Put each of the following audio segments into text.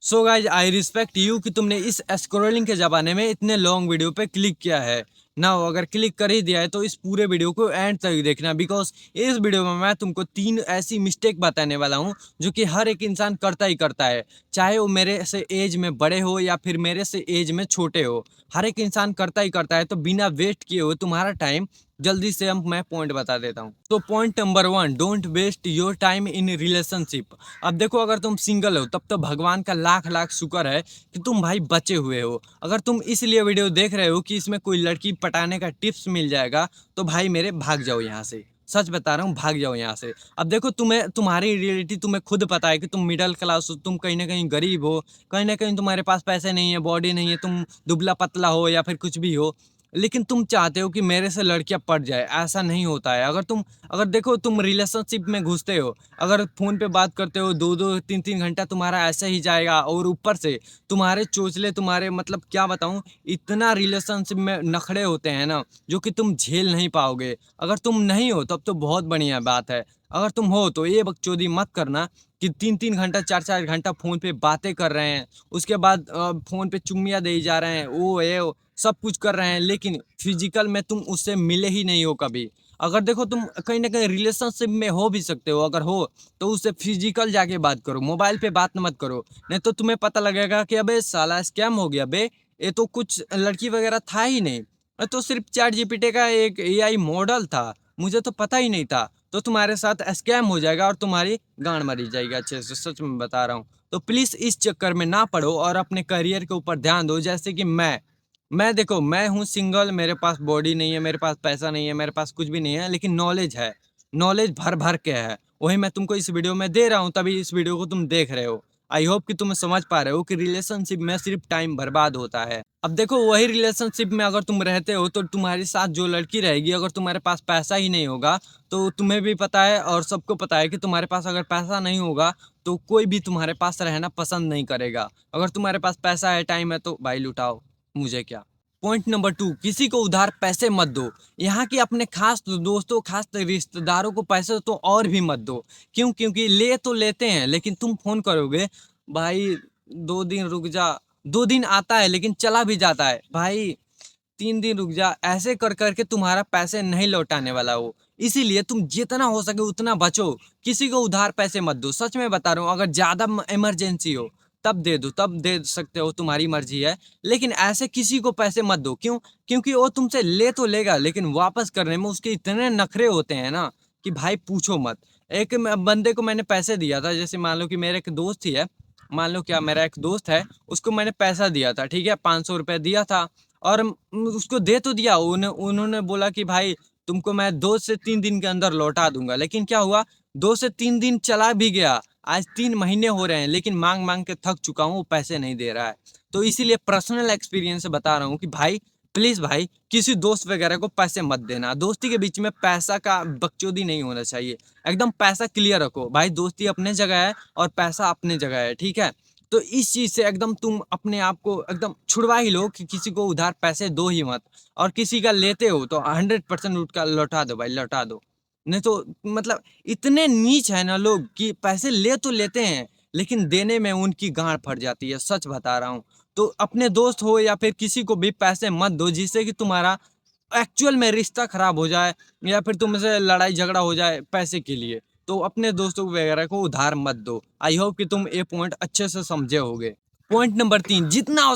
So guys I respect you कि तुमने इस स्क्रोलिंग के ज़माने में इतने लॉन्ग वीडियो पे क्लिक किया है ना। अगर क्लिक कर ही दिया है तो इस पूरे वीडियो को एंड तक देखना, बिकॉज इस वीडियो में मैं तुमको 3 ऐसी मिस्टेक बताने वाला हूँ जो कि हर एक इंसान करता ही करता है, चाहे वो मेरे से एज में बड़े हो या फिर मेरे से एज में छोटे हो। हर एक इंसान करता ही करता है। तो बिना वेस्ट किए हुए तुम्हारा टाइम जल्दी से हम मैं पॉइंट बता देता हूँ। तो point number 1, don't waste your time in relationship. अब देखो, अगर तुम सिंगल हो तब तो भगवान का लाख लाख शुक्र है कि तुम भाई बचे हुए हो। अगर तुम इसलिए वीडियो देख रहे हो कि इसमें कोई लड़की पटाने का टिप्स मिल जाएगा, तो भाई मेरे भाग जाओ यहाँ से। सच बता रहा हूँ, भाग जाओ यहाँ से। अब देखो, तुम्हें तुम्हारी रियलिटी तुम्हें खुद पता है कि तुम मिडिल क्लास हो, तुम कहीं ना कहीं गरीब हो, कहीं ना कहीं तुम्हारे पास पैसे नहीं है, बॉडी नहीं है, तुम दुबला पतला हो या फिर कुछ भी हो। लेकिन तुम चाहते हो कि मेरे से लड़कियां पट जाए। ऐसा नहीं होता है। अगर देखो, तुम रिलेशनशिप में घुसते हो, अगर फोन पे बात करते हो 2-2 3-3 घंटा तुम्हारा ऐसे ही जाएगा, और ऊपर से तुम्हारे चोचले, तुम्हारे मतलब क्या बताऊं, इतना रिलेशनशिप में नखड़े होते हैं ना, जो कि तुम झेल नहीं पाओगे। अगर तुम नहीं हो तब तो बहुत बढ़िया बात है। अगर तुम हो तो ये बकचोदी मत करना कि 3-3 घंटा 4-4 घंटा फोन पे बातें कर रहे हैं, उसके बाद फोन पे चुम्मियां दे जा रहे हैं, वो ये वो, सब कुछ कर रहे हैं, लेकिन फिजिकल में तुम उससे मिले ही नहीं हो कभी। अगर देखो, तुम कहीं ना कहीं रिलेशनशिप में हो भी सकते हो, अगर हो तो उससे फिजिकल जाके बात करो, मोबाइल पे बात मत करो। नहीं तो तुम्हें पता लगेगा कि अबे साला स्कैम हो गया बे, ये तो कुछ लड़की वगैरह था ही नहीं, ये तो सिर्फ चैट जीपीटी का एक एआई मॉडल था, मुझे तो पता ही नहीं था। तो तुम्हारे साथ स्कैम हो जाएगा और तुम्हारी गांड मरी जाएगी। अच्छे से सच में बता रहा हूँ। तो प्लीज इस चक्कर में ना पड़ो और अपने करियर के ऊपर ध्यान दो। जैसे कि मैं देखो, मैं हूँ सिंगल, मेरे पास बॉडी नहीं है, मेरे पास पैसा नहीं है, मेरे पास कुछ भी नहीं है, लेकिन नॉलेज है। नॉलेज भर भर के है, वही मैं तुमको इस वीडियो में दे रहा हूँ, तभी इस वीडियो को तुम देख रहे हो। आई होप कि तुम समझ पा रहे हो कि रिलेशनशिप में सिर्फ टाइम बर्बाद होता है। अब देखो, वही रिलेशनशिप में अगर तुम रहते हो तो तुम्हारे साथ जो लड़की रहेगी, अगर तुम्हारे पास पैसा ही नहीं होगा, तो तुम्हें भी पता है और सबको पता है कि तुम्हारे पास अगर पैसा नहीं होगा तो कोई भी तुम्हारे पास रहना पसंद नहीं करेगा। अगर तुम्हारे पास पैसा है, टाइम है, तो भाई लुटाओ, मुझे क्या। पॉइंट नंबर 2, किसी को उधार पैसे मत दो। यहाँ की अपने खास दोस्तों, खास रिश्तेदारों को पैसे तो और भी मत दो। क्यों? क्योंकि ले तो लेते हैं, लेकिन तुम फोन करोगे, भाई 2 दिन रुक जा, 2 दिन आता है लेकिन चला भी जाता है, भाई 3 दिन रुक जा, ऐसे कर करके तुम्हारा पैसे नहीं लौटाने वाला वो। इसीलिए तुम जितना हो सके उतना बचो। किसी को उधार पैसे मत दो, सच में बता रहा हूँ। अगर ज्यादा इमरजेंसी हो तब दे दो, तब दे सकते हो, तुम्हारी मर्जी है। लेकिन ऐसे किसी को पैसे मत दो। क्यों? क्योंकि वो तुमसे ले तो लेगा, लेकिन वापस करने में उसके इतने नखरे होते हैं ना कि भाई पूछो मत। एक बंदे को मैंने पैसे दिया था, जैसे मान लो कि मेरे एक दोस्त ही है, मान लो क्या मेरा एक दोस्त है, उसको मैंने पैसा दिया था, ठीक है, 500 रुपये दिया था। और उसको दे तो दिया, उन्होंने बोला कि भाई तुमको मैं 2 से 3 दिन के अंदर लौटा दूंगा। लेकिन क्या हुआ, 2 से 3 दिन चला भी गया, आज 3 महीने हो रहे हैं, लेकिन मांग मांग के थक चुका हूँ, वो पैसे नहीं दे रहा है। तो इसीलिए पर्सनल एक्सपीरियंस से बता रहा हूँ कि भाई प्लीज भाई, किसी दोस्त वगैरह को पैसे मत देना। दोस्ती के बीच में पैसा का बकचोदी नहीं होना चाहिए। एकदम पैसा क्लियर रखो भाई, दोस्ती अपने जगह है और पैसा अपने जगह है, ठीक है। तो इस चीज से एकदम तुम अपने आप को एकदम छुड़वा ही लो कि किसी को उधार पैसे दो ही मत। और किसी का लेते हो तो 100% उसका लौटा दो भाई, लौटा दो। नहीं तो मतलब इतने नीच है ना लोग कि पैसे ले तो लेते हैं, लेकिन देने में उनकी गांड फट जाती है, सच बता रहा हूँ। तो अपने दोस्त हो या फिर किसी को भी पैसे मत दो जिससे कि तुम्हारा एक्चुअल में रिश्ता खराब हो जाए, या फिर तुमसे लड़ाई झगड़ा हो जाए पैसे के लिए। तो अपने दोस्तों वगैरह को उधार मत दो। आई होप कि तुम ये पॉइंट अच्छे से समझे होगे। पॉइंट नंबर 3, जितना हो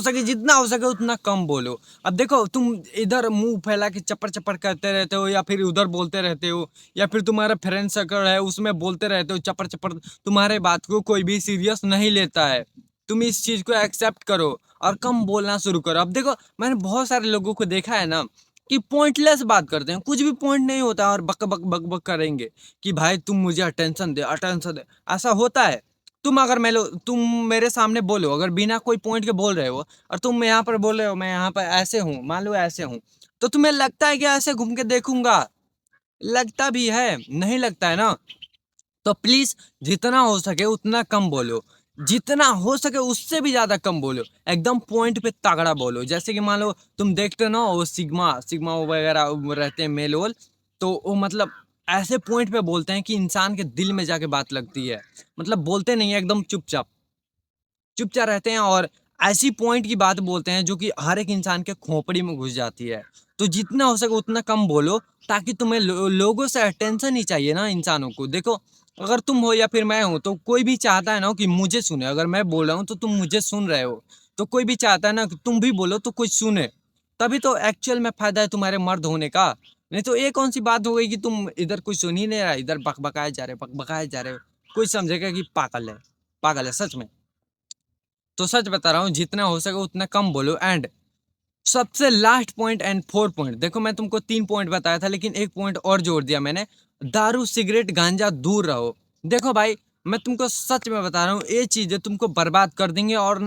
सके उतना कम बोलो। अब देखो, तुम इधर मुंह फैला के चप्पड़ चप्पड़ करते रहते हो, या फिर उधर बोलते रहते हो, या फिर तुम्हारा फ्रेंड सर्कल है उसमें बोलते रहते हो चप्पड़ चप्पड़, तुम्हारे बात को कोई भी सीरियस नहीं लेता है। तुम इस चीज को एक्सेप्ट करो और कम बोलना शुरू करो। अब देखो, मैंने बहुत सारे लोगों को देखा है ना कि पॉइंटलेस बात करते हैं, कुछ भी पॉइंट नहीं होता और बक बक बक बक करेंगे कि भाई तुम मुझे अटेंशन दे, अटेंशन दे। ऐसा होता है? तुम मेरे सामने बोलो, अगर बिना कोई पॉइंट के बोल रहे हो, और तुम यहाँ पर बोल रहे हो मैं यहाँ पर ऐसे हूँ, मान लो ऐसे हूँ, तो तुम्हें लगता है कि ऐसे घूम के देखूंगा? लगता भी है? नहीं लगता है ना। तो प्लीज जितना हो सके उतना कम बोलो, जितना हो सके उससे भी ज्यादा कम बोलो। एकदम पॉइंट पे तगड़ा बोलो। जैसे कि मान लो तुम देखते हो ना, वो सिग्मा सिग्मा वगैरह वो रहते हैं मेल वोल, तो वो मतलब ऐसे पॉइंट पे बोलते हैं कि इंसान के दिल में जाके बात लगती है। मतलब बोलते नहीं है, एकदम चुपचाप चुपचाप रहते हैं और ऐसी पॉइंट की बात बोलते हैं जो कि हर एक इंसान के खोपड़ी में घुस जाती है। तो जितना हो सके उतना कम बोलो, ताकि तुम्हें लोगों से अटेंशन ही चाहिए ना इंसानों को। देखो, अगर तुम हो या फिर मैं हूं, तो कोई भी चाहता है ना कि मुझे सुने। अगर मैं बोल रहा हूँ तो तुम मुझे सुन रहे हो, तो कोई भी चाहता है ना कि तुम भी बोलो तो कोई सुने। तभी तो एक्चुअल में फायदा है तुम्हारे मर्द होने का। नहीं तो ये कौन सी बात हो गई कि तुम इधर कुछ सुन ही नहीं रहा, इधर बकबकाए जा रहे, बकबकाए जा रहे हो। कोई समझेगा कि पागल है, पागल है सच में। तो सच बता रहा हूँ, जितना हो सके उतना कम बोलो। एंड सबसे last point and four point, देखो मैं तुमको 3 पॉइंट बताया था, लेकिन एक पॉइंट और जोड़ दिया मैंने। दारू सिगरेट गांजा दूर रहो। देखो भाई, मैं तुमको सच में बता रहा हूँ, ये चीजें तुमको बर्बाद कर देंगे, और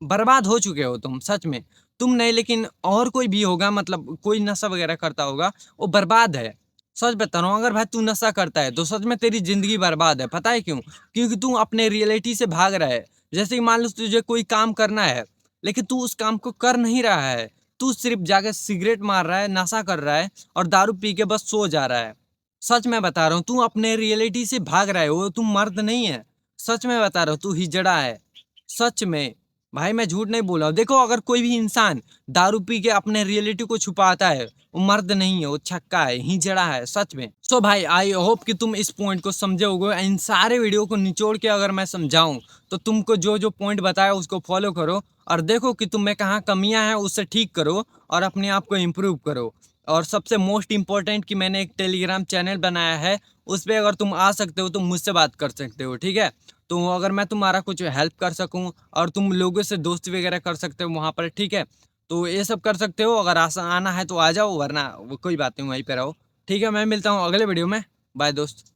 बर्बाद हो चुके हो तुम सच में। तुम नहीं, लेकिन और कोई भी होगा, मतलब कोई नशा वगैरह करता होगा, वो बर्बाद है। सच बता रहा हूँ, अगर भाई तू नशा करता है तो सच में तेरी जिंदगी बर्बाद है। पता है क्यों? क्योंकि तू अपने रियलिटी से भाग रहा है। जैसे कि मान लो तुझे कोई काम करना है, लेकिन तू उस काम को कर नहीं रहा है। तू सिर्फ जाके सिगरेट मार रहा है, नशा कर रहा है, और दारू पी के बस सो जा रहा है। सच में बता रहा हूँ, तू अपने रियलिटी से भाग रहा है, वो तू मर्द नहीं है। सच में बता रहा हूँ, तू हिजड़ा है। सच में भाई, मैं झूठ नहीं बोल रहा हूँ। देखो, अगर कोई भी इंसान दारू पी के अपने रियलिटी को छुपाता है, वो मर्द नहीं है, वो छक्का है, हिजड़ा है सच में। सो भाई, आई होप कि तुम इस पॉइंट को समझे होगे। इन सारे वीडियो को निचोड़ के अगर मैं समझाऊं, तो तुमको जो जो पॉइंट बताया उसको फॉलो करो, और देखो कि तुम में कहाँ कमियां हैं, उससे ठीक करो, और अपने आप को इम्प्रूव करो। और सबसे मोस्ट इम्पोर्टेंट कि मैंने एक टेलीग्राम चैनल बनाया है, उस पर अगर तुम आ सकते हो तो मुझसे बात कर सकते हो, ठीक है? तो अगर मैं तुम्हारा कुछ हेल्प कर सकूं, और तुम लोगों से दोस्ती वगैरह कर सकते हो वहाँ पर, ठीक है? तो ये सब कर सकते हो। अगर आना है तो आ जाओ, वरना वो कोई बात नहीं, वहीं पे रहो। ठीक है, मैं मिलता हूँ अगले वीडियो में। बाय दोस्त।